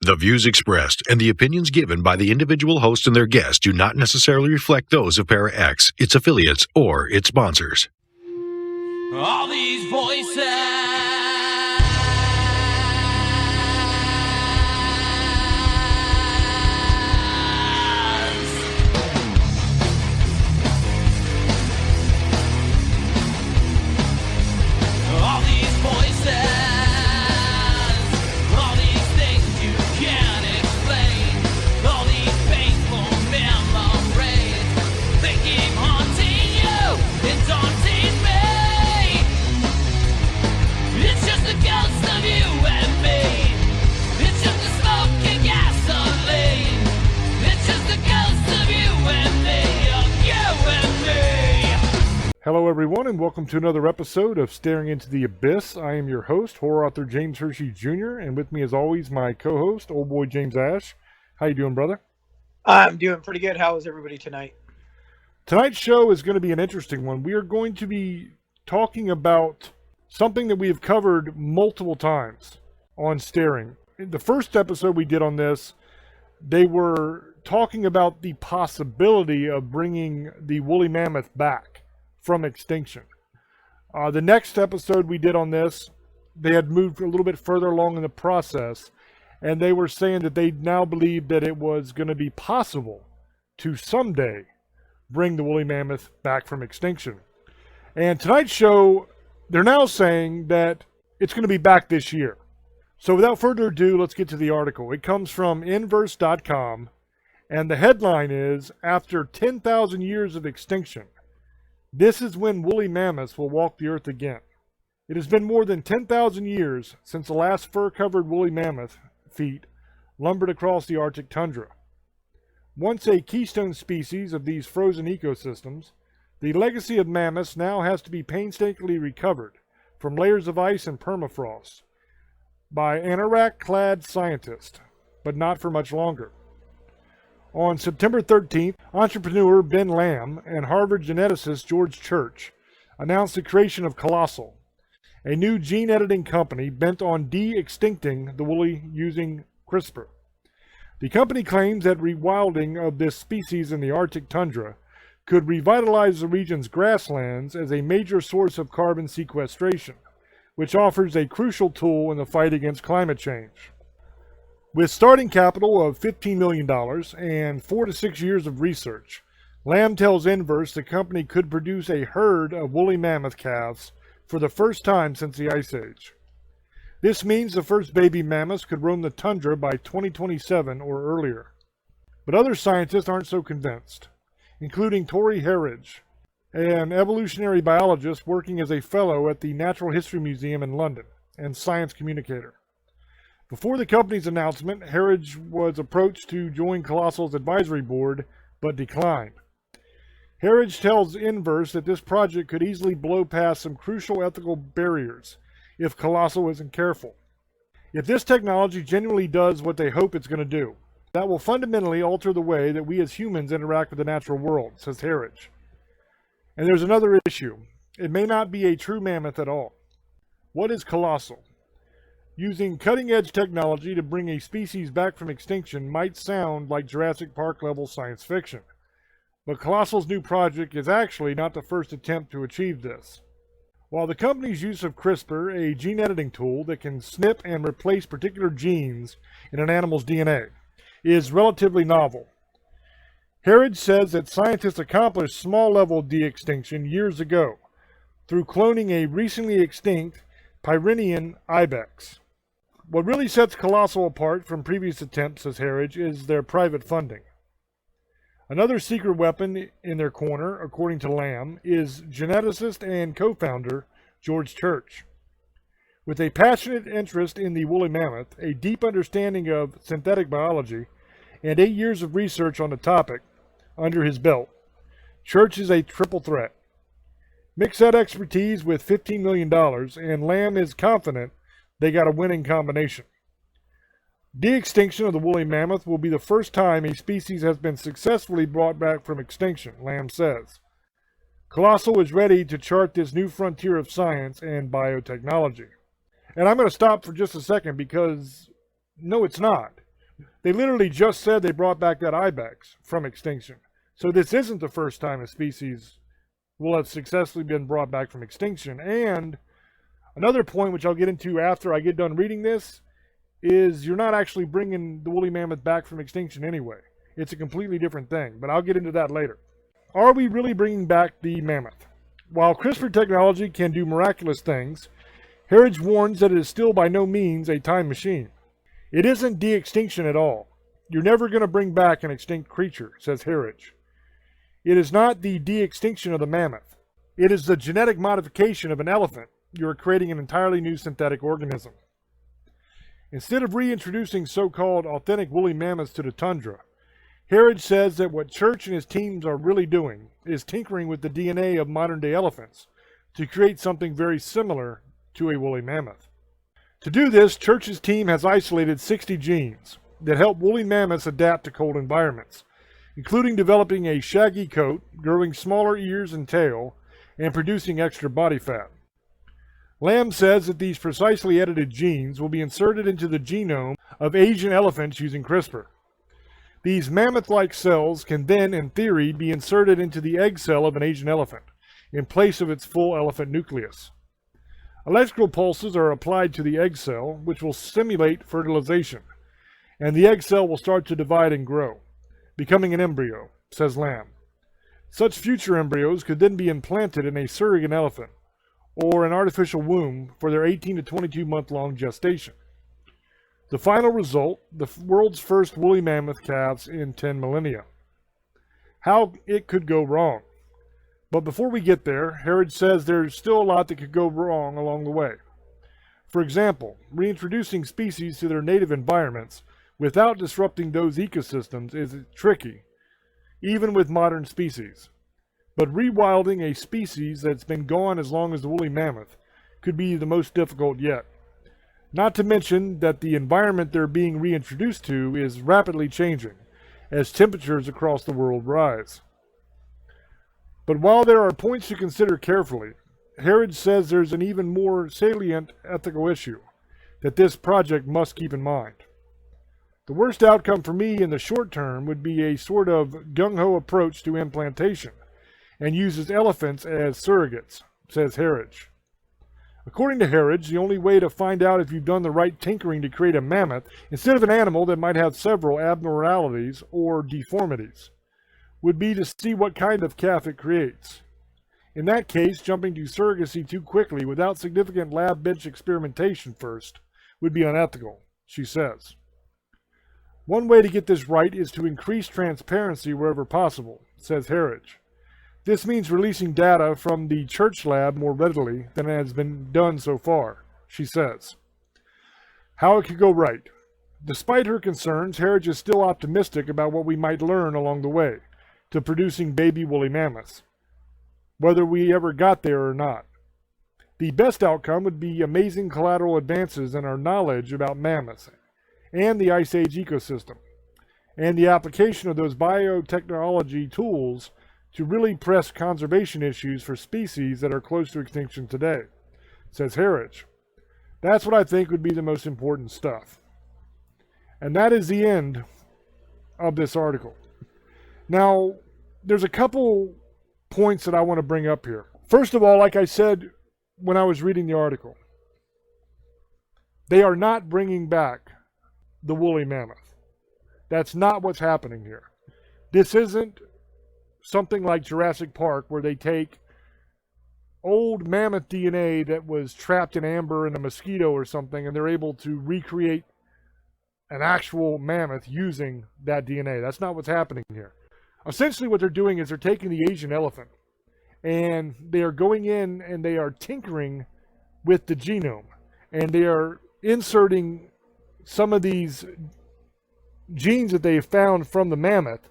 The views expressed and the opinions given by the individual host and their guests do not necessarily reflect those of Para X, its affiliates, or its sponsors. All these voices. All these voices. All these things you can't explain. All these painful memories. They keep haunting you and daunting me. It's just the ghost of you and me. It's just the smoke and gasoline. It's just the ghost of you and me. Of you and me. Hello everyone and welcome to another episode of Staring into the Abyss. I am your host, horror author James Hershey Jr., and with me as always my co-host, old boy James Ash. How you doing, brother? I'm doing pretty good. How is everybody tonight? Tonight's show is going to be an interesting one. We are going to be talking about something that we have covered multiple times on Staring. In the first episode we did on this, they were talking about the possibility of bringing the woolly mammoth back from extinction. The next episode we did on this, they had moved a little bit further along in the process, and they were saying that they now believed that it was going to be possible to someday bring the woolly mammoth back from extinction. And tonight's show, they're now saying that it's going to be back this year. So without further ado, let's get to the article. It comes from inverse.com, and the headline is, "After 10,000 years of extinction, this is when woolly mammoths will walk the earth again." It has been more than 10,000 years since the last fur-covered woolly mammoth feet lumbered across the Arctic tundra. Once a keystone species of these frozen ecosystems, the legacy of mammoths now has to be painstakingly recovered from layers of ice and permafrost by anorak-clad scientists, but not for much longer. On September 13th, entrepreneur Ben Lamb and Harvard geneticist George Church announced the creation of Colossal, a new gene editing company bent on de-extincting the woolly using CRISPR. The company claims that rewilding of this species in the Arctic tundra could revitalize the region's grasslands as a major source of carbon sequestration, which offers a crucial tool in the fight against climate change. With starting capital of $15 million and 4 to 6 years of research, Lamb tells Inverse the company could produce a herd of woolly mammoth calves for the first time since the Ice Age. This means the first baby mammoths could roam the tundra by 2027 or earlier. But other scientists aren't so convinced, including Tori Harridge, an evolutionary biologist working as a fellow at the Natural History Museum in London and science communicator. Before the company's announcement, Harridge was approached to join Colossal's advisory board, but declined. Harridge tells Inverse that this project could easily blow past some crucial ethical barriers if Colossal isn't careful. If this technology genuinely does what they hope it's going to do, that will fundamentally alter the way that we as humans interact with the natural world, says Harridge. And there's another issue. It may not be a true mammoth at all. What is Colossal? Using cutting-edge technology to bring a species back from extinction might sound like Jurassic Park-level science fiction. But Colossal's new project is actually not the first attempt to achieve this. While the company's use of CRISPR, a gene editing tool that can snip and replace particular genes in an animal's DNA, is relatively novel, Harridge says that scientists accomplished small-level de-extinction years ago through cloning a recently extinct Pyrenean ibex. What really sets Colossal apart from previous attempts, says Harridge, is their private funding. Another secret weapon in their corner, according to Lamb, is geneticist and co-founder George Church. With a passionate interest in the woolly mammoth, a deep understanding of synthetic biology, and 8 years of research on the topic under his belt, Church is a triple threat. Mix that expertise with $15 million, and Lamb is confident they got a winning combination. De-extinction of the woolly mammoth will be the first time a species has been successfully brought back from extinction, Lamb says. Colossal is ready to chart this new frontier of science and biotechnology. And I'm going to stop for just a second because, no, it's not. They literally just said they brought back that ibex from extinction. So this isn't the first time a species will have successfully been brought back from extinction. And another point, which I'll get into after I get done reading this, is you're not actually bringing the woolly mammoth back from extinction anyway. It's a completely different thing, but I'll get into that later. Are we really bringing back the mammoth? While CRISPR technology can do miraculous things, Harridge warns that it is still by no means a time machine. It isn't de-extinction at all. You're never going to bring back an extinct creature, says Harridge. It is not the de-extinction of the mammoth. It is the genetic modification of an elephant. You are creating an entirely new synthetic organism. Instead of reintroducing so-called authentic woolly mammoths to the tundra, Harridge says that what Church and his teams are really doing is tinkering with the DNA of modern-day elephants to create something very similar to a woolly mammoth. To do this, Church's team has isolated 60 genes that help woolly mammoths adapt to cold environments, including developing a shaggy coat, growing smaller ears and tail, and producing extra body fat. Lamb says that these precisely edited genes will be inserted into the genome of Asian elephants using CRISPR. These mammoth-like cells can then, in theory, be inserted into the egg cell of an Asian elephant, in place of its full elephant nucleus. Electrical pulses are applied to the egg cell, which will stimulate fertilization, and the egg cell will start to divide and grow, becoming an embryo, says Lamb. Such future embryos could then be implanted in a surrogate elephant, or an artificial womb for their 18 to 22-month-long gestation. The final result, the world's first woolly mammoth calves in 10 millennia. How it could go wrong. But before we get there, Harridge says there's still a lot that could go wrong along the way. For example, reintroducing species to their native environments without disrupting those ecosystems is tricky, even with modern species. But rewilding a species that's been gone as long as the woolly mammoth could be the most difficult yet. Not to mention that the environment they're being reintroduced to is rapidly changing as temperatures across the world rise. But while there are points to consider carefully, Harridge says there's an even more salient ethical issue that this project must keep in mind. The worst outcome for me in the short term would be a sort of gung-ho approach to implantation and uses elephants as surrogates, says Harridge. According to Harridge, the only way to find out if you've done the right tinkering to create a mammoth instead of an animal that might have several abnormalities or deformities would be to see what kind of calf it creates. In that case, jumping to surrogacy too quickly without significant lab bench experimentation first would be unethical, she says. One way to get this right is to increase transparency wherever possible, says Harridge. This means releasing data from the Church lab more readily than has been done so far, she says. How it could go right. Despite her concerns, Harridge is still optimistic about what we might learn along the way to producing baby woolly mammoths, whether we ever got there or not. The best outcome would be amazing collateral advances in our knowledge about mammoths and the Ice Age ecosystem, and the application of those biotechnology tools to really press conservation issues for species that are close to extinction today, says Harridge. That's what I think would be the most important stuff. And that is the end of this article. Now, there's a couple points that I want to bring up here. First of all, like I said when I was reading the article, they are not bringing back the woolly mammoth. That's not what's happening here. This isn't something like Jurassic Park where they take old mammoth DNA that was trapped in amber in a mosquito or something and they're able to recreate an actual mammoth using that DNA. That's not what's happening here. Essentially what they're doing is they're taking the Asian elephant and they are going in and they are tinkering with the genome and they are inserting some of these genes that they have found from the mammoth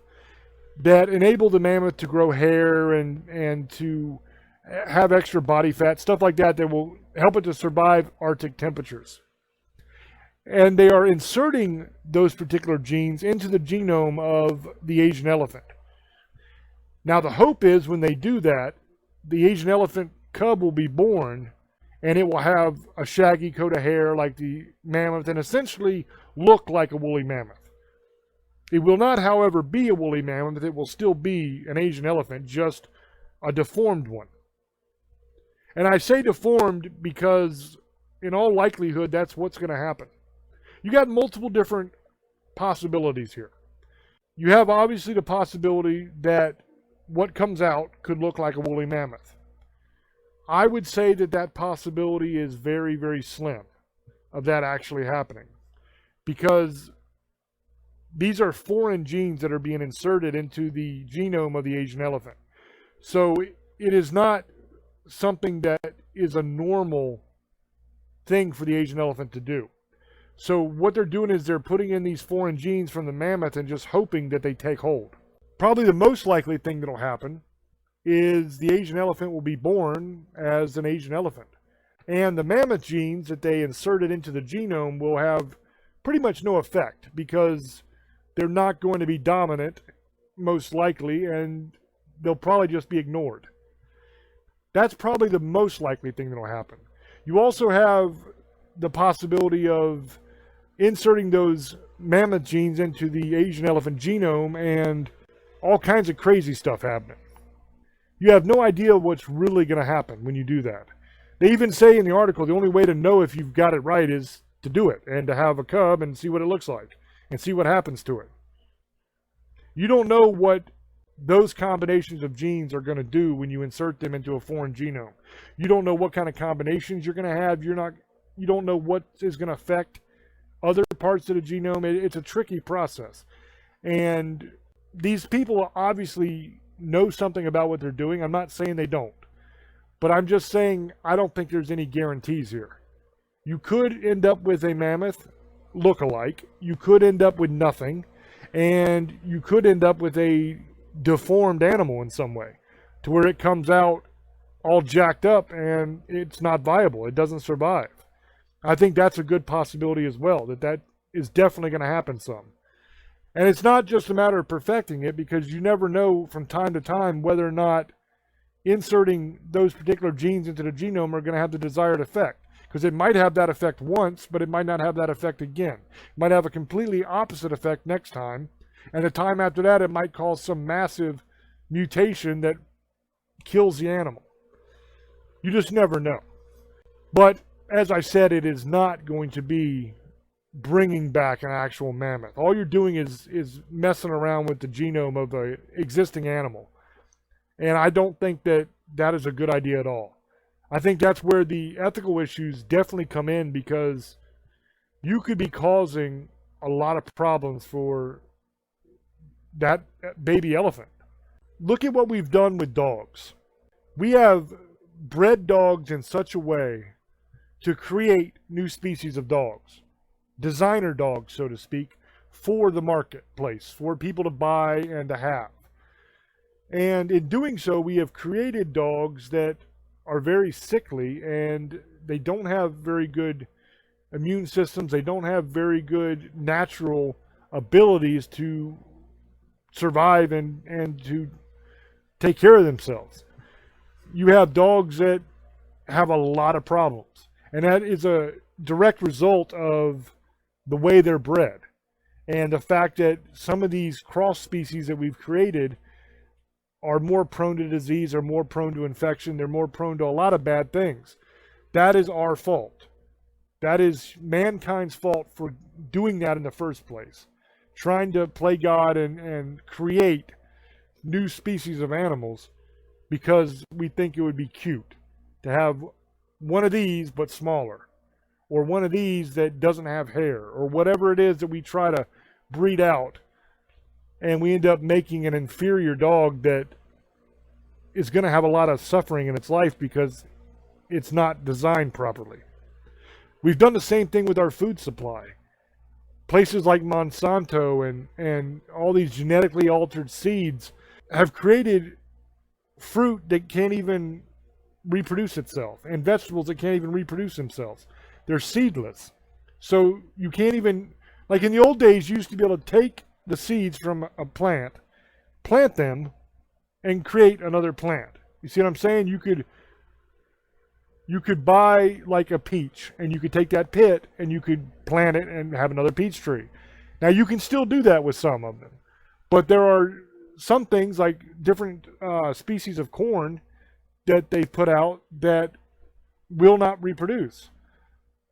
that enable the mammoth to grow hair and to have extra body fat, stuff like that that will help it to survive Arctic temperatures. And they are inserting those particular genes into the genome of the Asian elephant. Now the hope is when they do that, the Asian elephant cub will be born and it will have a shaggy coat of hair like the mammoth and essentially look like a woolly mammoth. It will not, however, be a woolly mammoth. It will still be an Asian elephant, just a deformed one. And I say deformed because, in all likelihood, that's what's going to happen. You got multiple different possibilities here. You have obviously the possibility that what comes out could look like a woolly mammoth. I would say that that possibility is very, very slim of that actually happening, because these are foreign genes that are being inserted into the genome of the Asian elephant. So it is not something that is a normal thing for the Asian elephant to do. So what they're doing is they're putting in these foreign genes from the mammoth and just hoping that they take hold. Probably the most likely thing that'll happen is the Asian elephant will be born as an Asian elephant. And the mammoth genes that they inserted into the genome will have pretty much no effect, because they're not going to be dominant, most likely, and they'll probably just be ignored. That's probably the most likely thing that'll happen. You also have the possibility of inserting those mammoth genes into the Asian elephant genome and all kinds of crazy stuff happening. You have no idea what's really going to happen when you do that. They even say in the article the only way to know if you've got it right is to do it and to have a cub and see what it looks like and see what happens to it. You don't know what those combinations of genes are going to do when you insert them into a foreign genome. You don't know what kind of combinations you're going to have. You don't know what is going to affect other parts of the genome. It's a tricky process. And these people obviously know something about what they're doing. I'm not saying they don't. But I'm just saying I don't think there's any guarantees here. You could end up with a mammoth look-alike. You could end up with nothing. And you could end up with a deformed animal in some way, to where it comes out all jacked up and it's not viable. It doesn't survive. I think that's a good possibility as well, that is definitely going to happen some. And it's not just a matter of perfecting it, because you never know from time to time whether or not inserting those particular genes into the genome are going to have the desired effect. Because it might have that effect once, but it might not have that effect again. It might have a completely opposite effect next time, and the time after that it might cause some massive mutation that kills the animal. You just never know. But as I said, it is not going to be bringing back an actual mammoth. All you're doing is messing around with the genome of an existing animal. And I don't think that is a good idea at all. I think that's where the ethical issues definitely come in, because you could be causing a lot of problems for that baby elephant. Look at what we've done with dogs. We have bred dogs in such a way to create new species of dogs, designer dogs, so to speak, for the marketplace, for people to buy and to have. And in doing so, we have created dogs that are very sickly, and they don't have very good immune systems. They don't have very good natural abilities to survive and to take care of themselves. You have dogs that have a lot of problems, and that is a direct result of the way they're bred and the fact that some of these cross species that we've created are more prone to disease, are more prone to infection, they're more prone to a lot of bad things. That is our fault. That is mankind's fault for doing that in the first place. Trying to play God and create new species of animals because we think it would be cute to have one of these but smaller, or one of these that doesn't have hair, or whatever it is that we try to breed out. And we end up making an inferior dog that is going to have a lot of suffering in its life because it's not designed properly. We've done the same thing with our food supply. Places like Monsanto and all these genetically altered seeds have created fruit that can't even reproduce itself, and vegetables that can't even reproduce themselves. They're seedless. So you can't even, like in the old days, you used to be able to take the seeds from a plant, plant them, and create another plant. You see what I'm saying? You could buy like a peach, and you could take that pit and you could plant it and have another peach tree. Now, you can still do that with some of them, but there are some things like different species of corn that they put out that will not reproduce.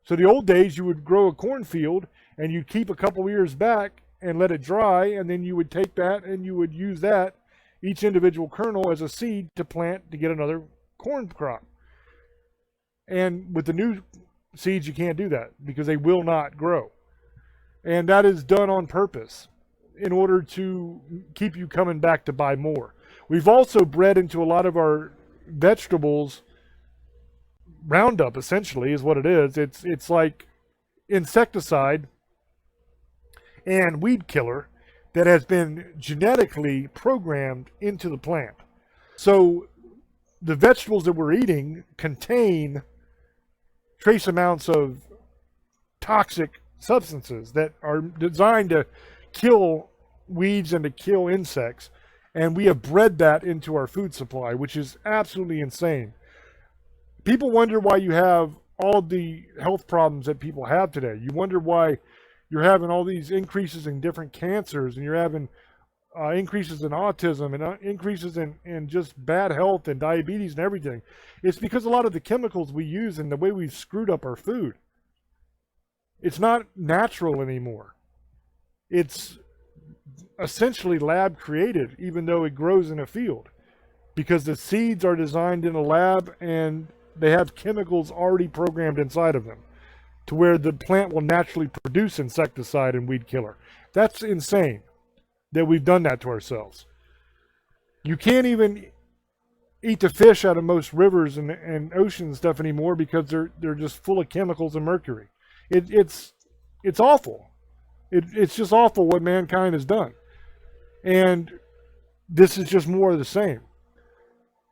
So the old days, you would grow a cornfield and you'd keep a couple years back and let it dry, and then you would take that and you would use that, each individual kernel, as a seed to plant to get another corn crop. And with the new seeds, you can't do that because they will not grow. And that is done on purpose in order to keep you coming back to buy more. We've also bred into a lot of our vegetables Roundup, essentially, is what it is. It's like insecticide and weed killer that has been genetically programmed into the plant. So the vegetables that we're eating contain trace amounts of toxic substances that are designed to kill weeds and to kill insects. And we have bred that into our food supply, which is absolutely insane. People wonder why you have all the health problems that people have today. You wonder why you're having all these increases in different cancers, and you're having increases in autism and increases in just bad health and diabetes and everything. It's because a lot of the chemicals we use and the way we've screwed up our food. It's not natural anymore. It's essentially lab created, even though it grows in a field, because the seeds are designed in a lab and they have chemicals already programmed inside of them to where the plant will naturally produce insecticide and weed killer. That's insane that we've done that to ourselves. You can't even eat the fish out of most rivers and oceans and stuff anymore because they're just full of chemicals and mercury. It's awful. It's just awful what mankind has done. And this is just more of the same.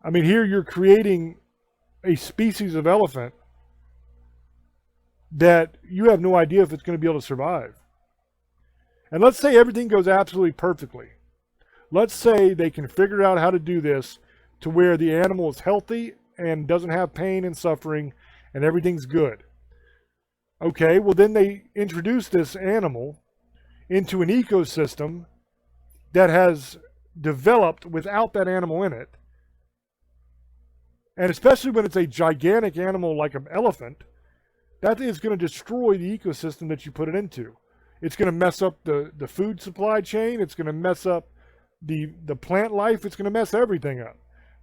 I mean, here you're creating a species of elephant that you have no idea if it's going to be able to survive. And let's say everything goes absolutely perfectly. Let's say they can figure out how to do this to where the animal is healthy and doesn't have pain and suffering and everything's good. Okay, well then they introduce this animal into an ecosystem that has developed without that animal in it. And especially when it's a gigantic animal like an elephant, that is going to destroy the ecosystem that you put it into. It's going to mess up the food supply chain. It's going to mess up the plant life. It's going to mess everything up.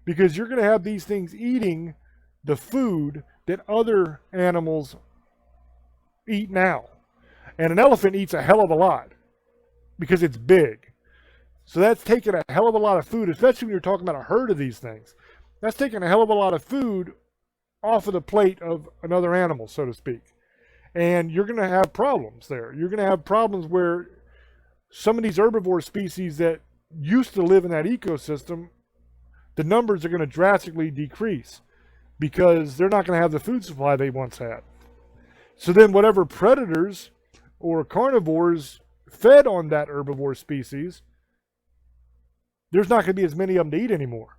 Because you're going to have these things eating the food that other animals eat now. And an elephant eats a hell of a lot because it's big. So that's taking a hell of a lot of food, especially when you're talking about a herd of these things. That's taking a hell of a lot of food off of the plate of another animal, so to speak. And you're going to have problems there. You're going to have problems where some of these herbivore species that used to live in that ecosystem, the numbers are going to drastically decrease because they're not going to have the food supply they once had. So then whatever predators or carnivores fed on that herbivore species, there's not going to be as many of them to eat anymore.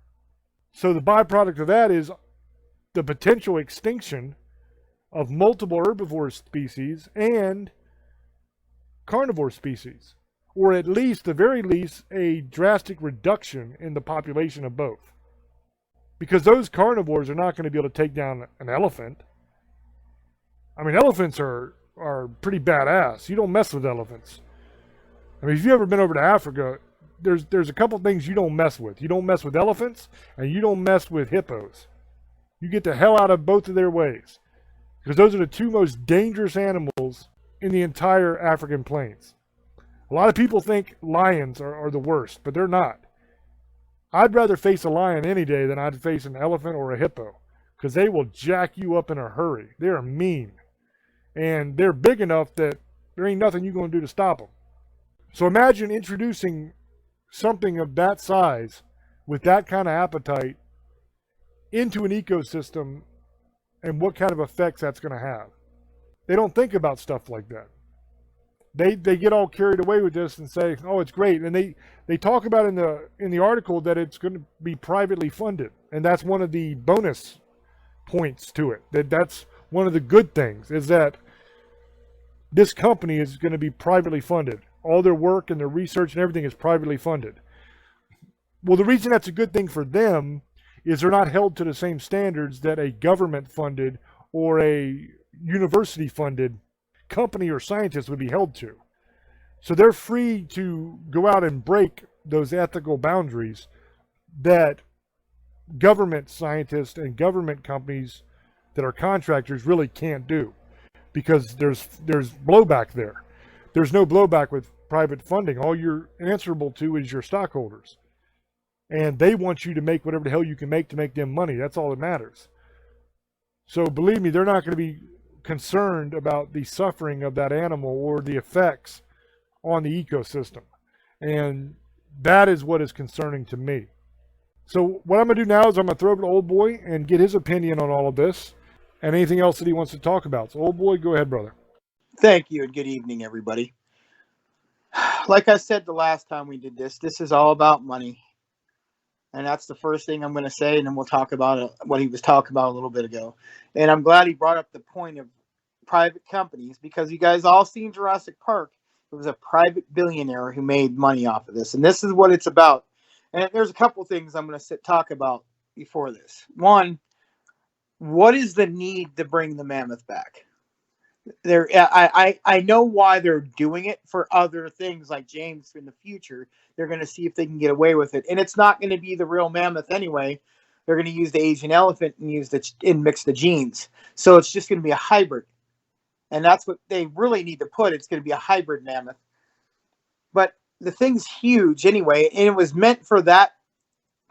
So the byproduct of that is the potential extinction of multiple herbivore species and carnivore species, or at least, the very least, a drastic reduction in the population of both. Because those carnivores are not going to be able to take down an elephant. I mean, elephants are pretty badass. You don't mess with elephants. I mean, if you've ever been over to Africa, there's a couple things you don't mess with. You don't mess with elephants, and you don't mess with hippos. You get the hell out of both of their ways. Because those are the two most dangerous animals in the entire African plains. A lot of people think lions are the worst, but they're not. I'd rather face a lion any day than I'd face an elephant or a hippo. Because they will jack you up in a hurry. They are mean. And they're big enough that there ain't nothing you're going to do to stop them. So imagine introducing something of that size with that kind of appetite into an ecosystem and what kind of effects that's going to have. They don't think about stuff like that. They get all carried away with this and say, oh, it's great. And they talk about in the article that it's going to be privately funded. And that's one of the bonus points to it. That's one of the good things, is that this company is going to be privately funded. all their work and their research and everything is privately funded. Well, the reason that's a good thing for them is they're not held to the same standards that a government-funded or a university-funded company or scientist would be held to. So they're free to go out and break those ethical boundaries that government scientists and government companies that are contractors really can't do, because there's blowback there. There's no blowback with private funding. All you're answerable to is your stockholders. And they want you to make whatever the hell you can make to make them money. That's all that matters. So believe me, they're not going to be concerned about the suffering of that animal or the effects on the ecosystem. And that is what is concerning to me. So what I'm going to do now is I'm going to throw over to Old Boy and get his opinion on all of this and anything else that he wants to talk about. So Old Boy, go ahead, brother. Thank you, and good evening, everybody. Like I said the last time we did this is all about money. And that's the first thing I'm going to say, and then we'll talk about what he was talking about a little bit ago. And I'm glad he brought up the point of private companies, because you guys all seen Jurassic Park. It was a private billionaire who made money off of this. And this is what it's about. And there's a couple things I'm going to talk about before this. One, what is the need to bring the mammoth back? I know why they're doing it for other things, like James in the future. They're going to see if they can get away with it. And it's not going to be the real mammoth anyway. They're going to use the Asian elephant and mix the genes. So it's just going to be a hybrid. And that's what they really need to put. It's going to be a hybrid mammoth. But the thing's huge anyway, and it was meant for that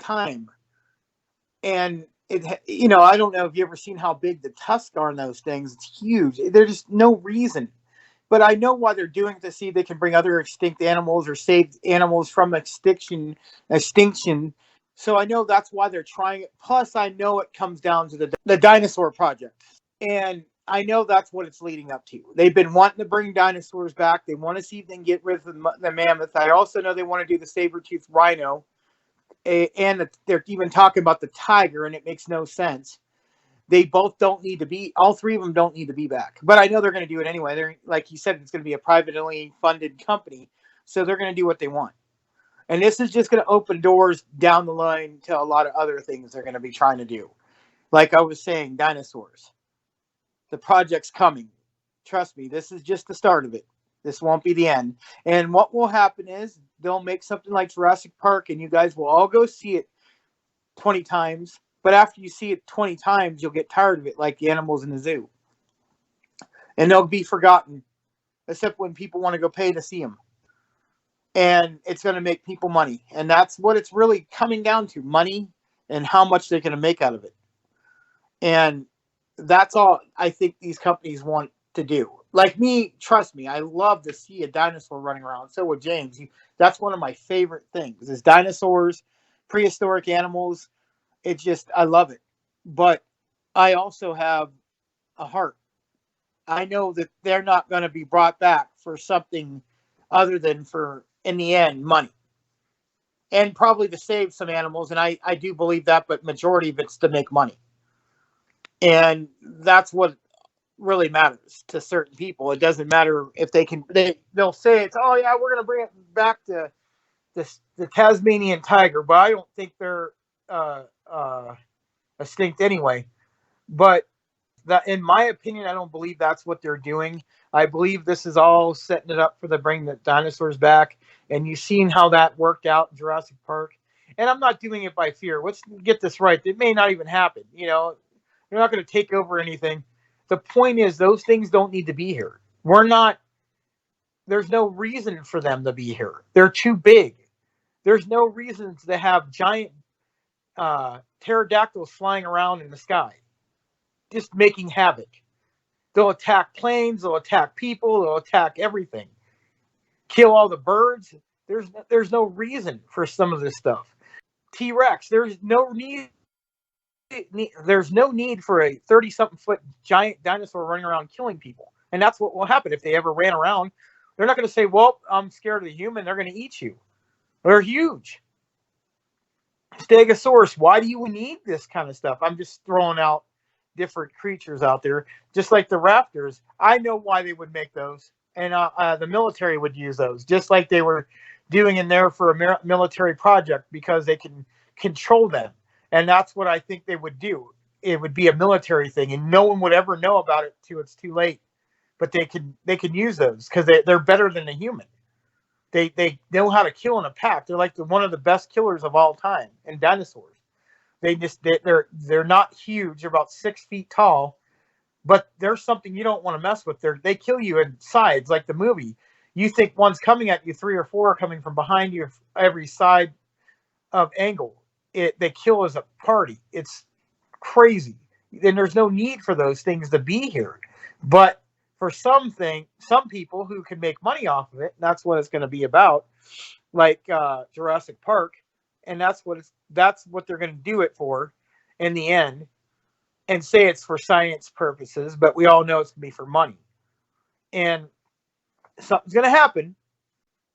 time. And I don't know if you ever seen how big the tusks are in those things. It's huge. There's just no reason. But I know why they're doing it, to see if they can bring other extinct animals or save animals from extinction. So I know that's why they're trying it. Plus, I know it comes down to the dinosaur project. And I know that's what it's leading up to. They've been wanting to bring dinosaurs back. They want to see if they can get rid of the mammoth. I also know they want to do the saber-toothed rhino. And they're even talking about the tiger, and it makes no sense. They both don't need to be, all three of them don't need to be back. But I know they're going to do it anyway. They're, like you said, it's going to be a privately funded company. So they're going to do what they want. And this is just going to open doors down the line to a lot of other things they're going to be trying to do. Like I was saying, dinosaurs. The project's coming. Trust me, this is just the start of it. This won't be the end. And what will happen is they'll make something like Jurassic Park, and you guys will all go see it 20 times. But after you see it 20 times, you'll get tired of it, like the animals in the zoo. And they'll be forgotten, except when people want to go pay to see them. And it's going to make people money. And that's what it's really coming down to, money and how much they're going to make out of it. And that's all I think these companies want to do. Like me, trust me, I love to see a dinosaur running around. So would James. That's one of my favorite things is dinosaurs, prehistoric animals. I love it. But I also have a heart. I know that they're not going to be brought back for something other than for, in the end, money. And probably to save some animals. And I do believe that, but majority of it's to make money. And that's what really matters to certain people. It doesn't matter if they'll say it's, oh yeah, we're going to bring it back to the Tasmanian tiger, but I don't think they're extinct anyway. But that, in my opinion, I don't believe that's what they're doing. I believe this is all setting it up for bring the dinosaurs back. And you've seen how that worked out in Jurassic Park. And I'm not doing it by fear. Let's get this right. It may not even happen. They're not going to take over anything. The point is, those things don't need to be here. There's no reason for them to be here. They're too big. There's no reason to have giant pterodactyls flying around in the sky, just making havoc. They'll attack planes. They'll attack people. They'll attack everything. Kill all the birds. There's no reason for some of this stuff. T-Rex. There's no need for a 30-something foot giant dinosaur running around killing people. And that's what will happen if they ever ran around. They're not going to say, well, I'm scared of the human. They're going to eat you. They're huge. Stegosaurus, why do you need this kind of stuff? I'm just throwing out different creatures out there. Just like the raptors. I know why they would make those. and the military would use those, just like they were doing in there for a military project, because they can control them. And that's what I think they would do. It would be a military thing, and no one would ever know about it till it's too late. But they can use those because they're better than a human. They know how to kill in a pack. They're like one of the best killers of all time. And dinosaurs, they're not huge. They're about 6 feet tall, but there's something you don't want to mess with. They kill you in sides, like the movie. You think one's coming at you, 3 or 4 are coming from behind you, every side of angle. They kill as a party. It's crazy. And there's no need for those things to be here. But for some people who can make money off of it, that's what it's going to be about, like Jurassic Park, and that's what they're going to do it for in the end, and say it's for science purposes, but we all know it's going to be for money. And something's going to happen,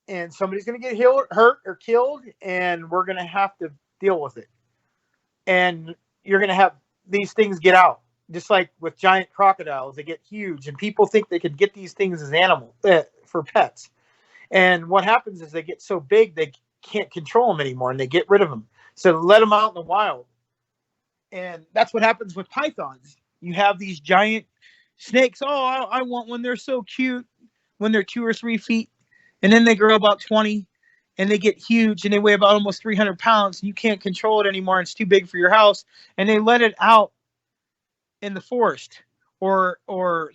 and somebody's going to get hurt or killed, and we're going to have to deal with it. And you're going to have these things get out, just like with giant crocodiles. They get huge, and people think they could get these things as animals for pets. And what happens is they get so big they can't control them anymore, and they get rid of them. So let them out in the wild. And that's what happens with pythons. You have these giant snakes. Oh, I want one. They're so cute when they're 2 or 3 feet. And then they grow about 20, and they get huge, and they weigh about almost 300 pounds. And you can't control it anymore. It's too big for your house. And they let it out in the forest or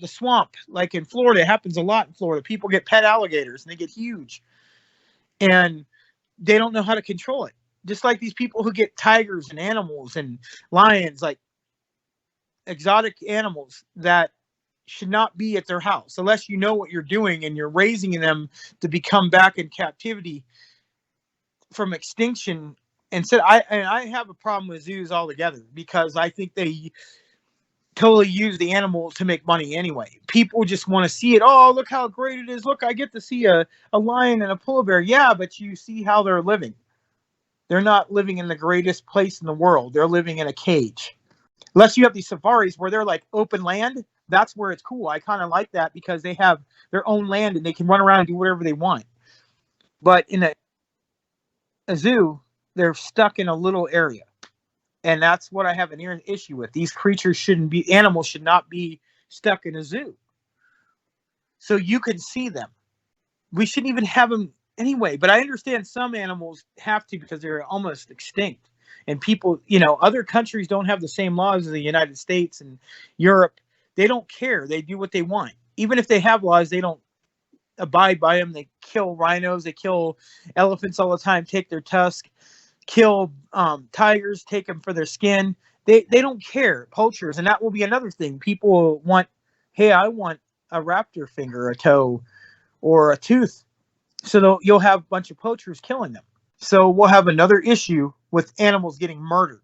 the swamp. Like in Florida, it happens a lot in Florida. People get pet alligators, and they get huge. And they don't know how to control it. Just like these people who get tigers and animals and lions, like exotic animals that should not be at their house unless you know what you're doing and you're raising them to become back in captivity from extinction. And so I have a problem with zoos altogether, because I think they totally use the animal to make money anyway. People just want to see it. Oh, look how great it is. Look, I get to see a lion and a polar bear. Yeah, but you see how they're living. They're not living in the greatest place in the world. They're living in a cage. Unless you have these safaris where they're like open land, that's where it's cool. I kind of like that, because they have their own land and they can run around and do whatever they want. But in a zoo, they're stuck in a little area. And that's what I have an issue with. These animals should not be stuck in a zoo. So you can see them. We shouldn't even have them anyway. But I understand some animals have to, because they're almost extinct. And people, other countries don't have the same laws as the United States and Europe. They don't care. They do what they want. Even if they have laws, they don't abide by them. They kill rhinos. They kill elephants all the time, take their tusk. Kill tigers, take them for their skin. They don't care. Poachers, and that will be another thing. People want, hey, I want a raptor finger, a toe, or a tooth. So you'll have a bunch of poachers killing them. So we'll have another issue with animals getting murdered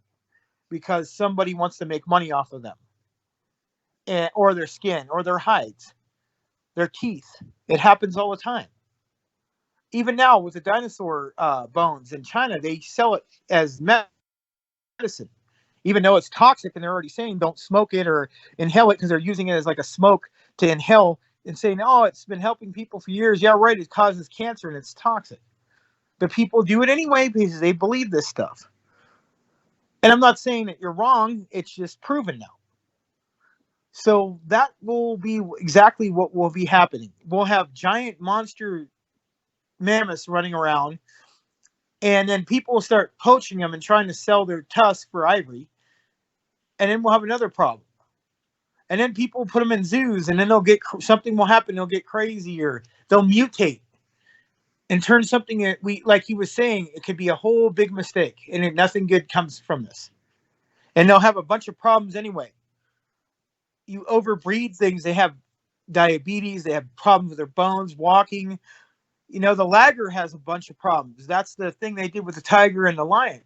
because somebody wants to make money off of them, or their skin, or their hides, their teeth. It happens all the time. Even now with the dinosaur bones in China, they sell it as medicine, even though it's toxic, and they're already saying don't smoke it or inhale it, because they're using it as like a smoke to inhale and saying, oh, it's been helping people for years. Yeah, right. It causes cancer and it's toxic. But people do it anyway because they believe this stuff. And I'm not saying that you're wrong. It's just proven now. So that will be exactly what will be happening. We'll have giant monster mammoths running around, and then people will start poaching them and trying to sell their tusks for ivory, and then we'll have another problem. And then people will put them in zoos, and then something will happen. They'll get crazy, or they'll mutate and turn something that like he was saying, it could be a whole big mistake, and nothing good comes from this. And they'll have a bunch of problems anyway. You overbreed things, they have diabetes, they have problems with their bones, walking. The lagger has a bunch of problems. That's the thing they did with the tiger and the lion.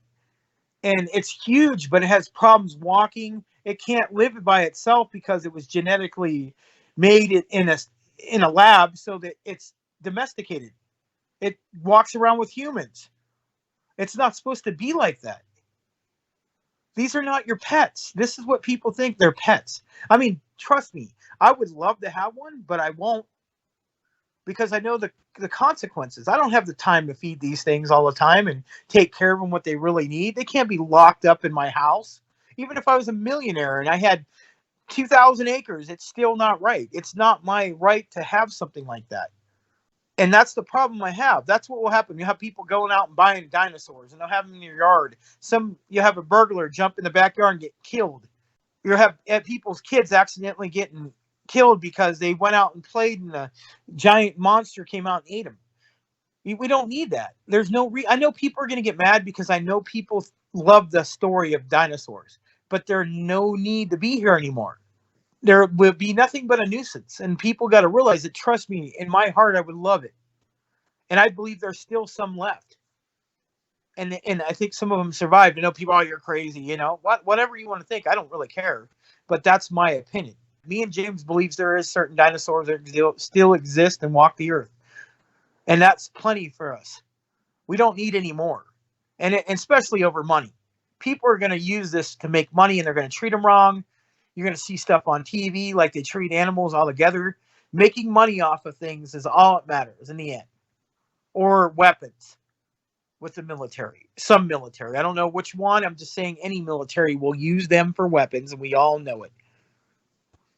And it's huge, but it has problems walking. It can't live by itself because it was genetically made in a lab so that it's domesticated. It walks around with humans. It's not supposed to be like that. These are not your pets. This is what people think they're pets. I mean, trust me, I would love to have one, but I won't. because I know the consequences. I don't have the time to feed these things all the time and take care of them what they really need. They can't be locked up in my house. Even if I was a millionaire and I had 2,000 acres, it's still not right. It's not my right to have something like that. And that's the problem I have. That's what will happen. You have people going out and buying dinosaurs, and they'll have them in your yard. You have a burglar jump in the backyard and get killed. You have people's kids accidentally getting killed because they went out and played, and a giant monster came out and ate them. We don't need that. There's no I know people are going to get mad because I know people love the story of dinosaurs, but there's no need to be here anymore. There will be nothing but a nuisance, and people got to realize it. Trust me, in my heart, I would love it, and I believe there's still some left, and I think some of them survived. I know people, oh, you're crazy, whatever you want to think. I don't really care, but that's my opinion. Me and James believes there is certain dinosaurs that still exist and walk the earth, and that's plenty for us. We don't need any more, and especially over money. People are going to use this to make money, and they're going to treat them wrong. You're going to see stuff on TV like they treat animals all together. Making money off of things is all that matters in the end. Or weapons with the military. Some military. I don't know which one. I'm just saying any military will use them for weapons, and we all know it.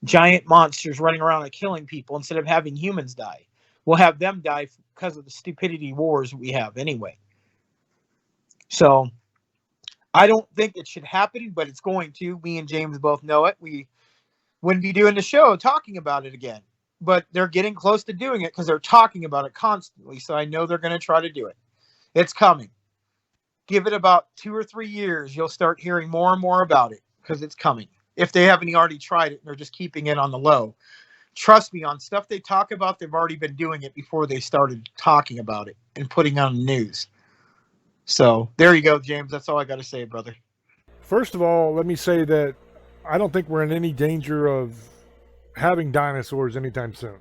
Giant monsters running around and killing people instead of having humans die. We'll have them die because of the stupidity wars we have anyway. So I don't think it should happen, but it's going to. Me and James both know it. We wouldn't be doing the show talking about it again. But they're getting close to doing it because they're talking about it constantly. So I know they're going to try to do it. It's coming. Give it about 2 or 3 years. You'll start hearing more and more about it because it's coming. If they haven't already tried it, they're just keeping it on the low. Trust me, on stuff they talk about, they've already been doing it before they started talking about it and putting on the news. So there you go, James. That's all I got to say, brother. First of all, let me say that I don't think we're in any danger of having dinosaurs anytime soon.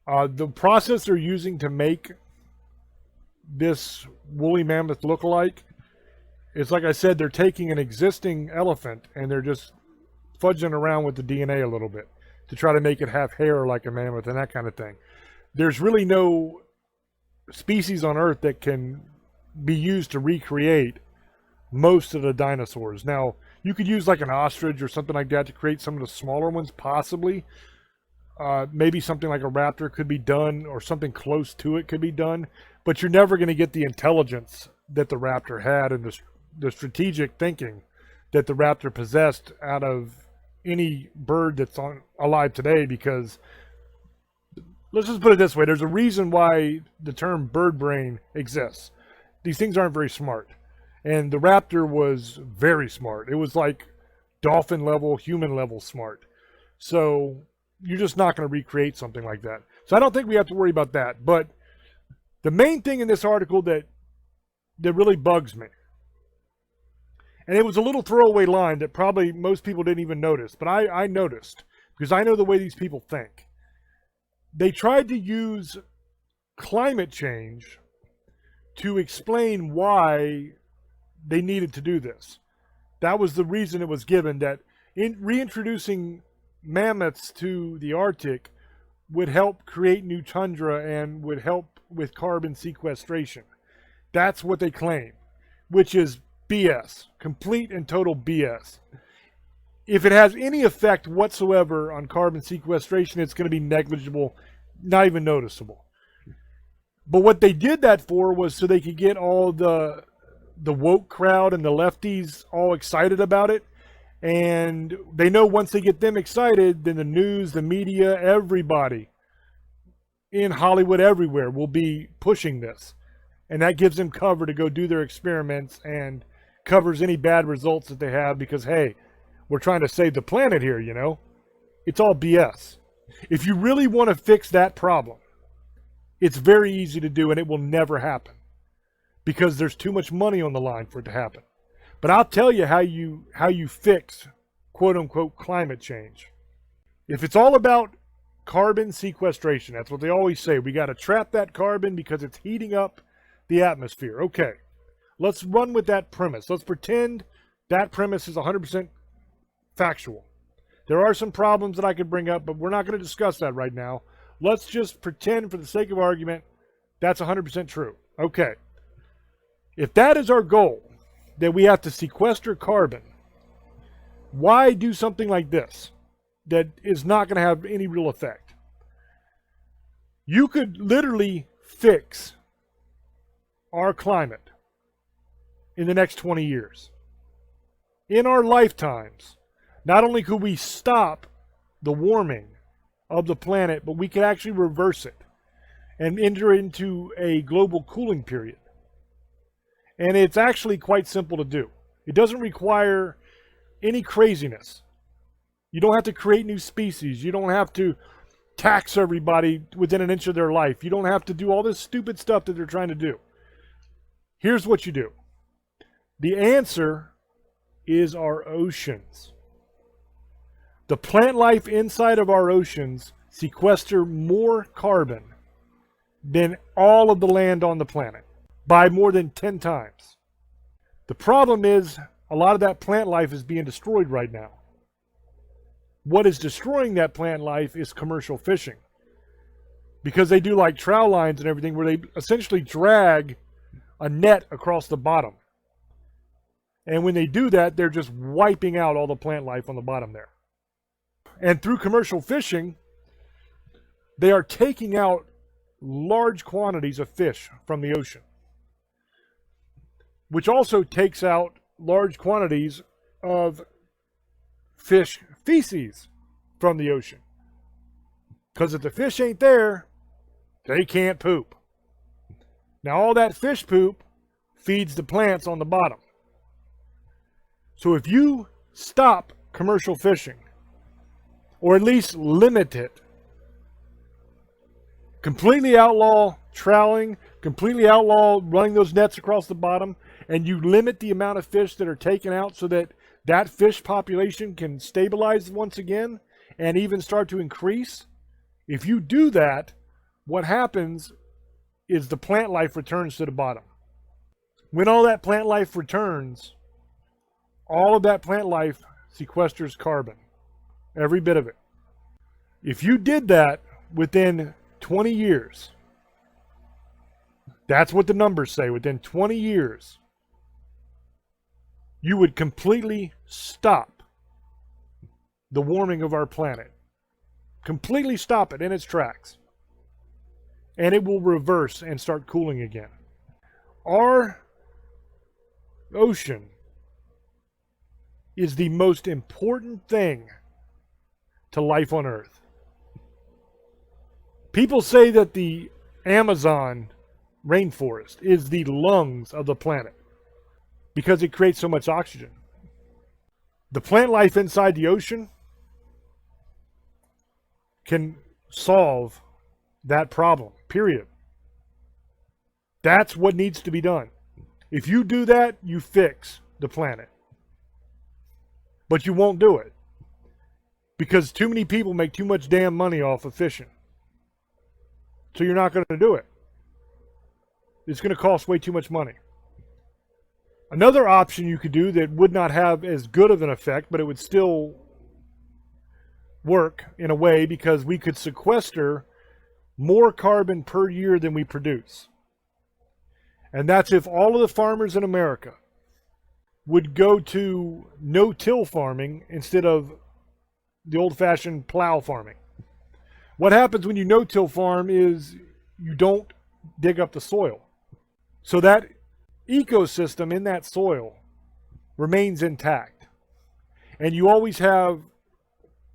The process they're using to make this woolly mammoth look-alike is, like I said, they're taking an existing elephant and they're just fudging around with the DNA a little bit to try to make it have hair like a mammoth and that kind of thing. There's really no species on Earth that can be used to recreate most of the dinosaurs. Now, you could use like an ostrich or something like that to create some of the smaller ones, possibly. Maybe something like a raptor could be done, or something close to it could be done, but you're never going to get the intelligence that the raptor had and the strategic thinking that the raptor possessed out of any bird that's alive today, because let's just put it this way, there's a reason why the term bird brain exists. These things aren't very smart. And the raptor was very smart. It was like dolphin level, human level smart. So you're just not going to recreate something like that. So I don't think we have to worry about that. But the main thing in this article that really bugs me, and it was a little throwaway line that probably most people didn't even notice, but I noticed, because I know the way these people think. They tried to use climate change to explain why they needed to do this. That was the reason it was given, that in reintroducing mammoths to the Arctic would help create new tundra and would help with carbon sequestration. That's what they claim, which is BS. Complete and total BS. If it has any effect whatsoever on carbon sequestration, it's going to be negligible, not even noticeable. But what they did that for was so they could get all the woke crowd and the lefties all excited about it. And they know once they get them excited, then the news, the media, everybody in Hollywood, everywhere will be pushing this. And that gives them cover to go do their experiments and covers any bad results that they have because, hey, we're trying to save the planet here, you know? It's all BS. If you really want to fix that problem, it's very easy to do and it will never happen because there's too much money on the line for it to happen. But I'll tell you how you fix quote-unquote climate change. If it's all about carbon sequestration, that's what they always say. We got to trap that carbon because it's heating up the atmosphere. Okay, let's run with that premise. Let's pretend that premise is 100% factual. There are some problems that I could bring up, but we're not going to discuss that right now. Let's just pretend, for the sake of argument, that's 100% true. Okay. If that is our goal, that we have to sequester carbon, why do something like this that is not going to have any real effect? You could literally fix our climate in the next 20 years. In our lifetimes, not only could we stop the warming of the planet, but we could actually reverse it and enter into a global cooling period. And it's actually quite simple to do. It doesn't require any craziness. You don't have to create new species. You don't have to tax everybody within an inch of their life. You don't have to do all this stupid stuff that they're trying to do. Here's what you do. The answer is our oceans. The plant life inside of our oceans sequester more carbon than all of the land on the planet by more than 10 times. The problem is a lot of that plant life is being destroyed right now. What is destroying that plant life is commercial fishing, because they do like trowel lines and everything where they essentially drag a net across the bottom. And when they do that, they're just wiping out all the plant life on the bottom there. And through commercial fishing, they are taking out large quantities of fish from the ocean, which also takes out large quantities of fish feces from the ocean. Because if the fish ain't there, they can't poop. Now all that fish poop feeds the plants on the bottom. So if you stop commercial fishing, or at least limit it, completely outlaw troweling, completely outlaw running those nets across the bottom, and you limit the amount of fish that are taken out so that that fish population can stabilize once again and even start to increase. If you do that, what happens is the plant life returns to the bottom. When all that plant life returns, all of that plant life sequesters carbon, every bit of it. If you did that within 20 years, that's what the numbers say, within 20 years, you would completely stop the warming of our planet. Completely stop it in its tracks. And it will reverse and start cooling again. Our ocean is the most important thing to life on Earth. People say that the Amazon rainforest is the lungs of the planet because it creates so much oxygen. The plant life inside the ocean can solve that problem, period. That's what needs to be done. If you do that, you fix the planet. But you won't do it because too many people make too much damn money off of fishing. So you're not going to do it. It's going to cost way too much money. Another option you could do that would not have as good of an effect, but it would still work in a way, because we could sequester more carbon per year than we produce. And that's if all of the farmers in America would go to no-till farming instead of the old-fashioned plow farming. What happens when you no-till farm is you don't dig up the soil. So that ecosystem in that soil remains intact. And you always have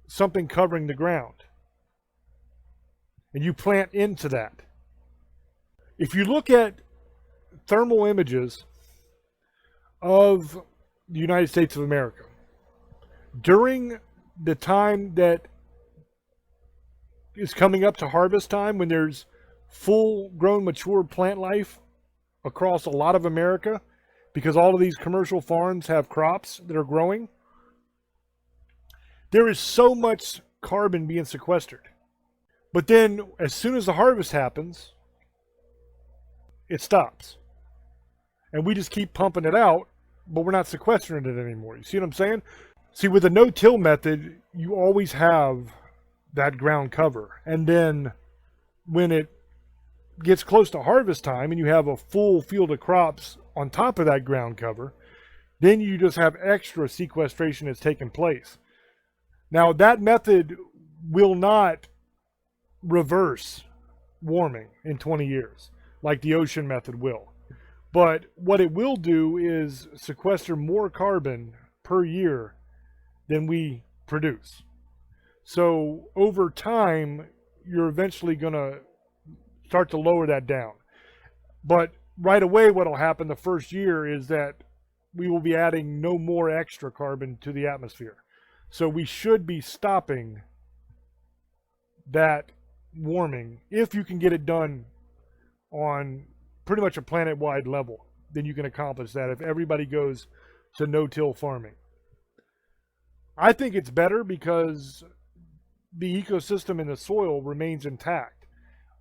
something covering the ground. And you plant into that. If you look at thermal images of the United States of America, during the time that is coming up to harvest time, when there's full-grown, mature plant life across a lot of America, because all of these commercial farms have crops that are growing, there is so much carbon being sequestered. But then, as soon as the harvest happens, it stops. And we just keep pumping it out, but we're not sequestering it anymore. You see what I'm saying? See, with the no-till method, you always have that ground cover. And then when it gets close to harvest time and you have a full field of crops on top of that ground cover, then you just have extra sequestration that's taking place. Now, that method will not reverse warming in 20 years like the ocean method will. But what it will do is sequester more carbon per year than we produce. So over time, you're eventually going to start to lower that down. But right away, what will happen the first year is that we will be adding no more extra carbon to the atmosphere. So we should be stopping that warming if you can get it done on pretty much a planet-wide level. Then you can accomplish that if everybody goes to no-till farming. I think it's better because the ecosystem in the soil remains intact.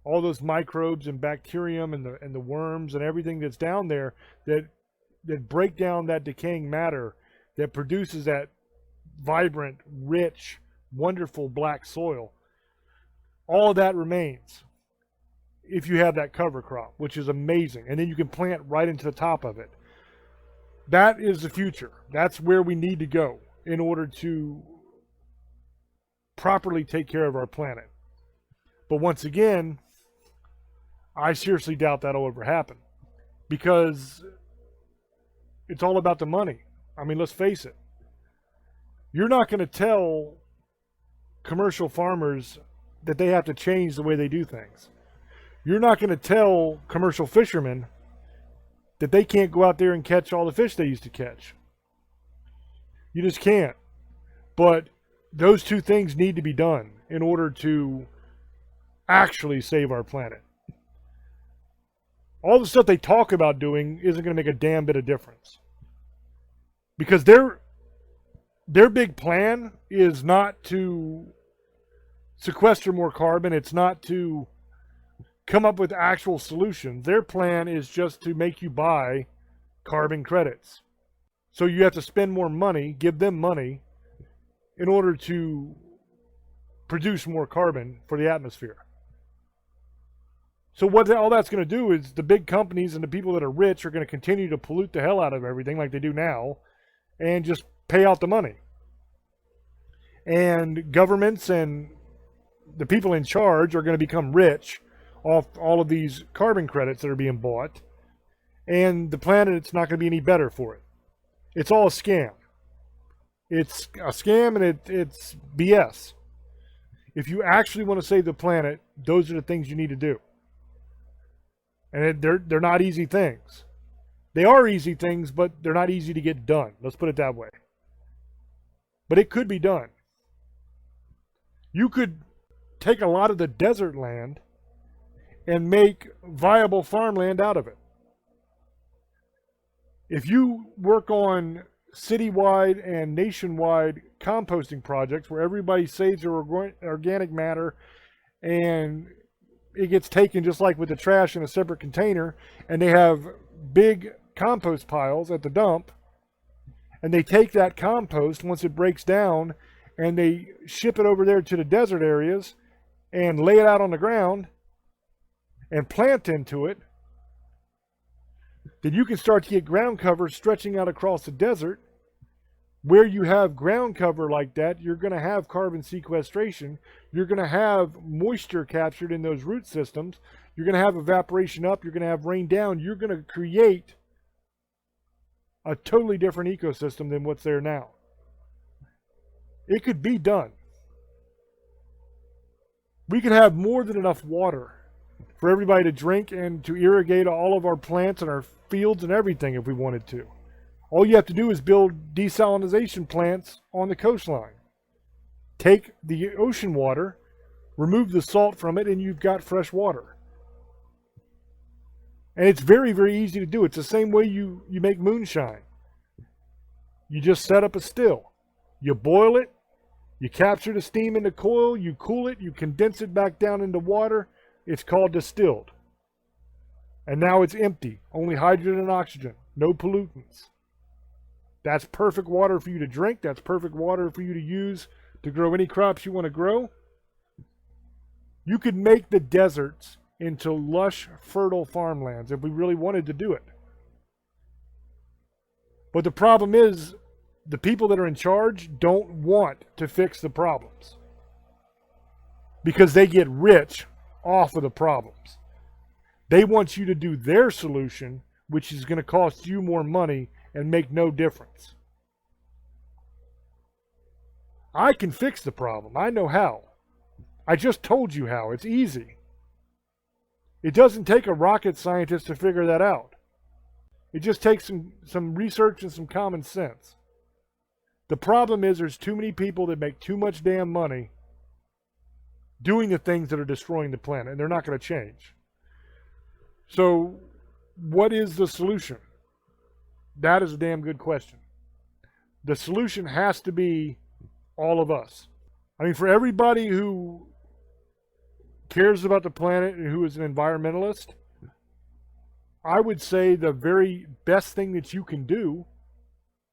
All those microbes and bacterium and the worms and everything that's down there that break down that decaying matter that produces that vibrant, rich, wonderful black soil, all of that remains if you have that cover crop, which is amazing. And then you can plant right into the top of it. That is the future. That's where we need to go in order to properly take care of our planet. But once again, I seriously doubt that'll ever happen because it's all about the money. I mean, let's face it. You're not going to tell commercial farmers that they have to change the way they do things. You're not going to tell commercial fishermen that they can't go out there and catch all the fish they used to catch. You just can't. But those two things need to be done in order to actually save our planet. All the stuff they talk about doing isn't going to make a damn bit of difference. Because their big plan is not to sequester more carbon. It's not to come up with actual solutions. Their plan is just to make you buy carbon credits. So you have to spend more money, give them money, in order to produce more carbon for the atmosphere. So what all that's going to do is the big companies and the people that are rich are going to continue to pollute the hell out of everything like they do now and just pay out the money. And governments and the people in charge are going to become rich off all of these carbon credits that are being bought. And the planet, it's not going to be any better for it. It's all a scam. It's a scam and it's BS. If you actually want to save the planet, those are the things you need to do. And they're not easy things. They are easy things, but they're not easy to get done. Let's put it that way. But it could be done. You could take a lot of the desert land and make viable farmland out of it. If you work on citywide and nationwide composting projects where everybody saves their organic matter and it gets taken just like with the trash in a separate container, and they have big compost piles at the dump, and they take that compost once it breaks down and they ship it over there to the desert areas and lay it out on the ground and plant into it, then you can start to get ground cover stretching out across the desert. Where you have ground cover like that, you're going to have carbon sequestration. You're going to have moisture captured in those root systems. You're going to have evaporation up. You're going to have rain down. You're going to create a totally different ecosystem than what's there now. It could be done. We could have more than enough water for everybody to drink and to irrigate all of our plants and our fields and everything if we wanted to. All you have to do is build desalination plants on the coastline. Take the ocean water, remove the salt from it, and you've got fresh water. And it's very, very easy to do. It's the same way you make moonshine. You just set up a still. You boil it, you capture the steam in the coil, you cool it, you condense it back down into water. It's called distilled. And now it's empty. Only hydrogen and oxygen. No pollutants. That's perfect water for you to drink. That's perfect water for you to use to grow any crops you want to grow. You could make the deserts into lush, fertile farmlands if we really wanted to do it. But the problem is, the people that are in charge don't want to fix the problems because they get rich off of the problems. They want you to do their solution, which is going to cost you more money and make no difference. I can fix the problem. I know how. I just told you how. It's easy. It doesn't take a rocket scientist to figure that out. It just takes some research and some common sense. The problem is there's too many people that make too much damn money doing the things that are destroying the planet, and they're not going to change. So, what is the solution? That is a damn good question. The solution has to be all of us. I mean, for everybody who cares about the planet and who is an environmentalist, I would say the very best thing that you can do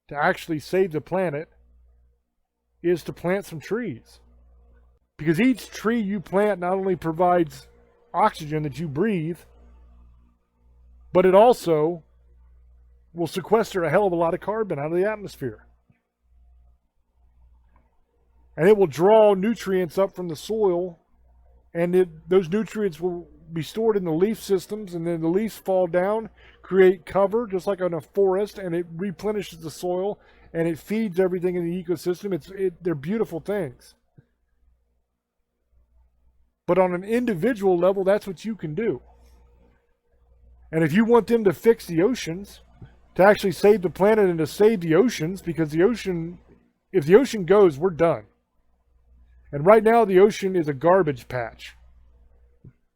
to actually save the planet is to plant some trees. Because each tree you plant not only provides oxygen that you breathe, but it also will sequester a hell of a lot of carbon out of the atmosphere. And it will draw nutrients up from the soil, and those nutrients will be stored in the leaf systems, and then the leaves fall down, create cover, just like on a forest, and it replenishes the soil, and it feeds everything in the ecosystem. They're beautiful things. But on an individual level, that's what you can do. And if you want them to fix the oceans, to actually save the planet and to save the oceans, because the ocean, if the ocean goes, we're done. And right now, the ocean is a garbage patch.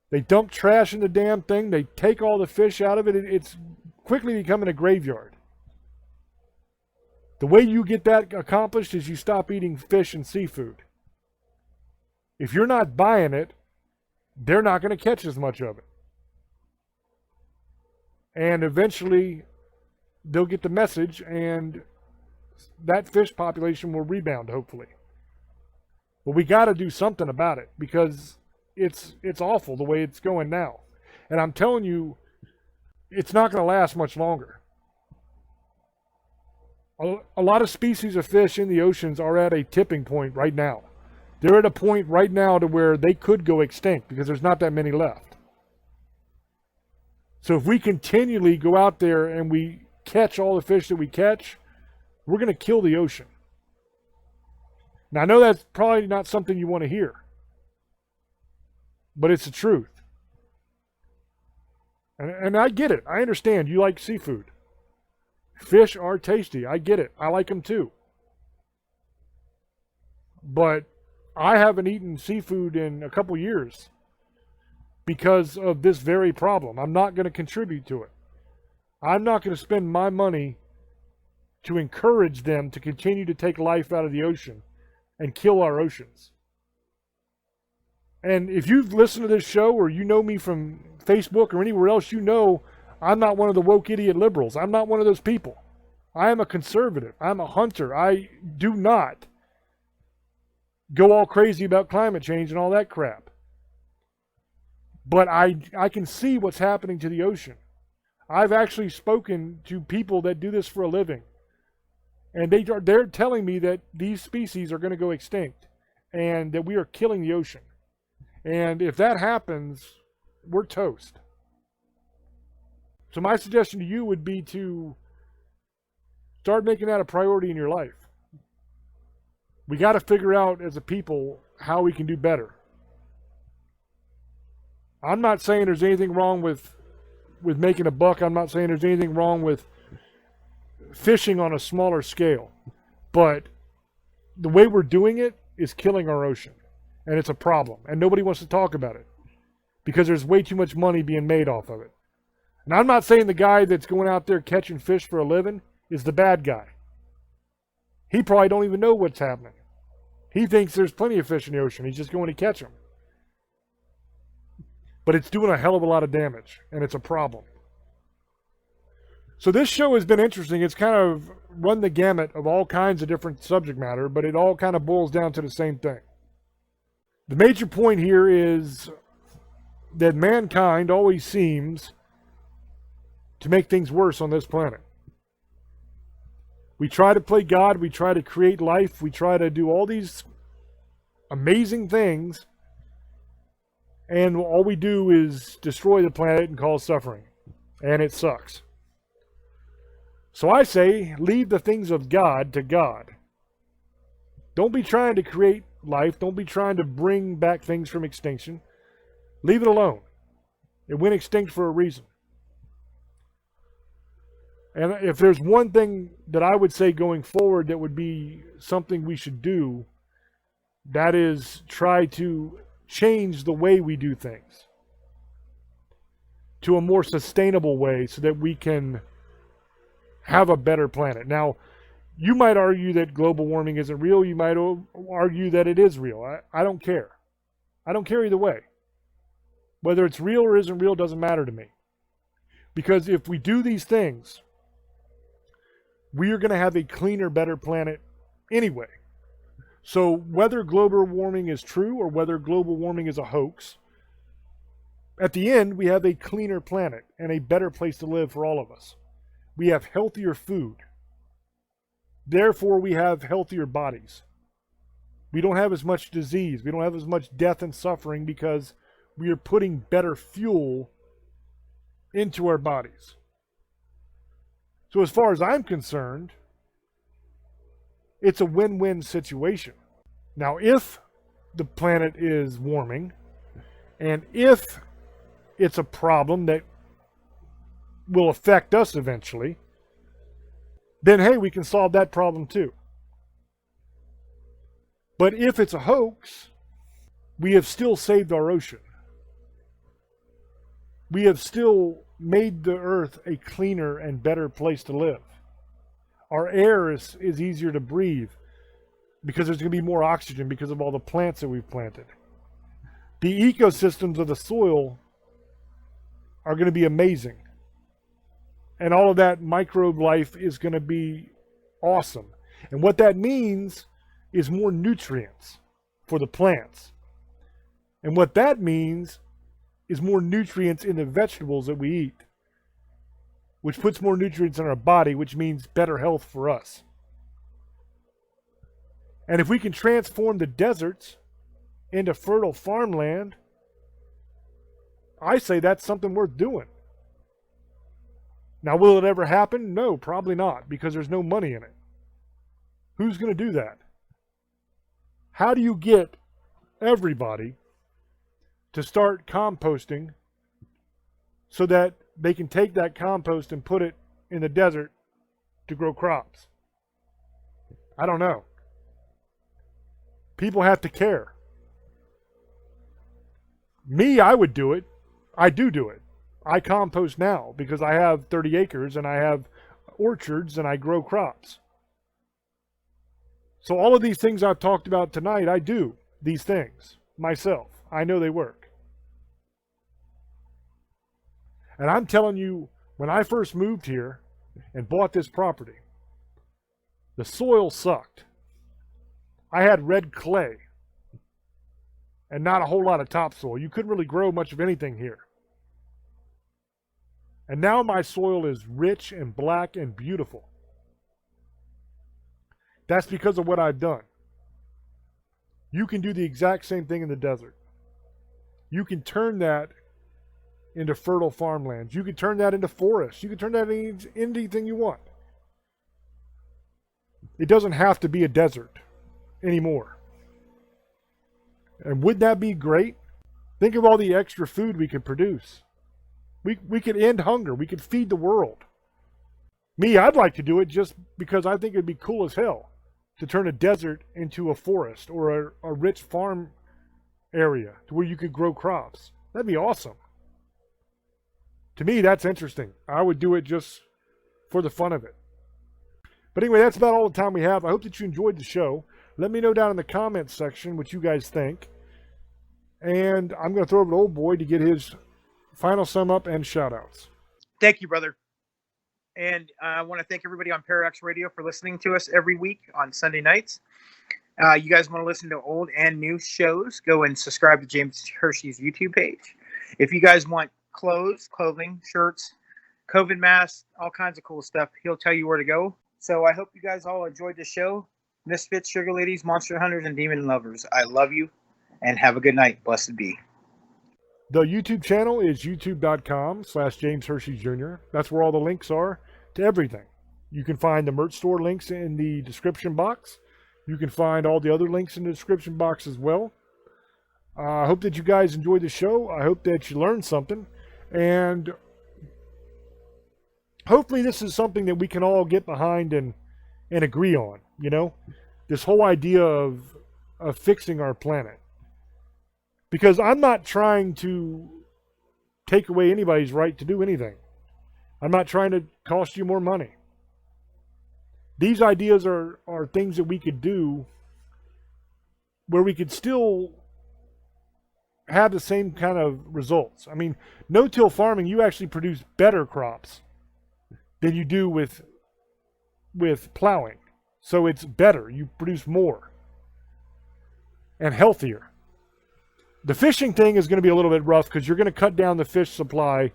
They dump trash in the damn thing. They take all the fish out of it. It's quickly becoming a graveyard. The way you get that accomplished is you stop eating fish and seafood. If you're not buying it, they're not going to catch as much of it. And eventually, they'll get the message, and that fish population will rebound, hopefully. But we got to do something about it, because it's awful the way it's going now. And I'm telling you, it's not going to last much longer. A lot of species of fish in the oceans are at a tipping point right now. They're at a point right now to where they could go extinct because there's not that many left. So if we continually go out there and we catch all the fish that we catch, we're going to kill the ocean. Now, I know that's probably not something you want to hear, but it's the truth. And I get it. I understand you like seafood. Fish are tasty. I get it. I like them too. But I haven't eaten seafood in a couple years because of this very problem. I'm not going to contribute to it. I'm not going to spend my money to encourage them to continue to take life out of the ocean and kill our oceans. And if you've listened to this show, or you know me from Facebook or anywhere else, you know I'm not one of the woke idiot liberals. I'm not one of those people. I am a conservative. I'm a hunter. I do not go all crazy about climate change and all that crap. But I can see what's happening to the ocean. I've actually spoken to people that do this for a living. And they're telling me that these species are going to go extinct and that we are killing the ocean. And if that happens, we're toast. So my suggestion to you would be to start making that a priority in your life. We got to figure out as a people how we can do better. I'm not saying there's anything wrong with making a buck. I'm not saying there's anything wrong with fishing on a smaller scale. But the way we're doing it is killing our ocean. And it's a problem. And nobody wants to talk about it because there's way too much money being made off of it. And I'm not saying the guy that's going out there catching fish for a living is the bad guy. He probably don't even know what's happening. He thinks there's plenty of fish in the ocean. He's just going to catch them. But it's doing a hell of a lot of damage, and it's a problem. So this show has been interesting. It's kind of run the gamut of all kinds of different subject matter, but it all kind of boils down to the same thing. The major point here is that mankind always seems to make things worse on this planet. We try to play God, we try to create life, we try to do all these amazing things, and all we do is destroy the planet and cause suffering. And it sucks. So I say, leave the things of God to God. Don't be trying to create life. Don't be trying to bring back things from extinction. Leave it alone. It went extinct for a reason. And if there's one thing that I would say going forward that would be something we should do, that is try to change the way we do things to a more sustainable way so that we can have a better planet. Now, you might argue that global warming isn't real. You might argue that it is real. I don't care. I don't care either way. Whether it's real or isn't real doesn't matter to me. Because if we do these things, we are going to have a cleaner, better planet anyway. So whether global warming is true or whether global warming is a hoax, at the end we have a cleaner planet and a better place to live for all of us. We have healthier food. Therefore, we have healthier bodies. We don't have as much disease. We don't have as much death and suffering because we are putting better fuel into our bodies. So as far as I'm concerned, it's a win-win situation. Now, if the planet is warming, and if it's a problem that will affect us eventually, then hey, we can solve that problem too. But if it's a hoax, we have still saved our ocean. We have still made the earth a cleaner and better place to live. Our air is easier to breathe because there's going to be more oxygen because of all the plants that we've planted. The ecosystems of the soil are going to be amazing. And all of that microbe life is going to be awesome. And what that means is more nutrients for the plants. And what that means is more nutrients in the vegetables that we eat, which puts more nutrients in our body, which means better health for us. And if we can transform the deserts into fertile farmland, I say that's something worth doing. Now, will it ever happen? No, probably not, because there's no money in it. Who's going to do that? How do you get everybody to start composting so that they can take that compost and put it in the desert to grow crops? I don't know. People have to care. Me, I would do it. I do it. I compost now because I have 30 acres and I have orchards and I grow crops. So all of these things I've talked about tonight, I do these things myself. I know they work. And I'm telling you, when I first moved here and bought this property, the soil sucked. I had red clay and not a whole lot of topsoil. You couldn't really grow much of anything here. And now my soil is rich and black and beautiful. That's because of what I've done. You can do the exact same thing in the desert. You can turn that into fertile farmlands. You can turn that into forests. You can turn that into anything you want. It doesn't have to be a desert anymore. And would that be great? Think of all the extra food we could produce. We could end hunger. We could feed the world. Me, I'd like to do it just because I think it'd be cool as hell to turn a desert into a forest or a rich farm area to where you could grow crops. That'd be awesome. To me, that's interesting. I would do it just for the fun of it. But anyway, that's about all the time we have. I hope that you enjoyed the show. Let me know down in the comments section what you guys think. And I'm going to throw over to Old Boy to get his final sum up and shout outs. Thank you, brother. And I want to thank everybody on Parax Radio for listening to us every week on Sunday nights. You guys want to listen to old and new shows, go and subscribe to James Hershey's YouTube page. If you guys want clothing, shirts, COVID masks, all kinds of cool stuff, he'll tell you where to go. So I hope you guys all enjoyed the show. Misfits, Sugar Ladies, Monster Hunters, and Demon Lovers, I love you, and have a good night. Blessed be. The YouTube channel is youtube.com/James Hershey Jr. That's where all the links are to everything. You can find the merch store links in the description box. You can find all the other links in the description box as well. I hope that you guys enjoyed the show. I hope that you learned something. And hopefully this is something that we can all get behind and agree on, you know? This whole idea of fixing our planet. Because I'm not trying to take away anybody's right to do anything. I'm not trying to cost you more money. These ideas are things that we could do where we could still have the same kind of results. I mean, no-till farming, you actually produce better crops than you do with plowing. So it's better. You produce more and healthier. The fishing thing is going to be a little bit rough because you're going to cut down the fish supply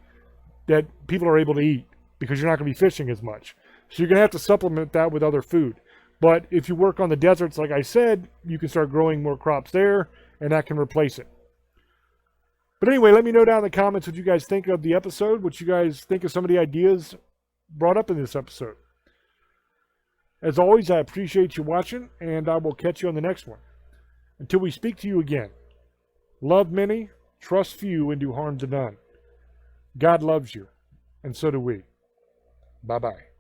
that people are able to eat because you're not going to be fishing as much. So you're going to have to supplement that with other food. But if you work on the deserts, like I said, you can start growing more crops there, and that can replace it. But anyway, let me know down in the comments what you guys think of the episode, what you guys think of some of the ideas brought up in this episode. As always, I appreciate you watching, and I will catch you on the next one. Until we speak to you again, love many, trust few, and do harm to none. God loves you, and so do we. Bye-bye.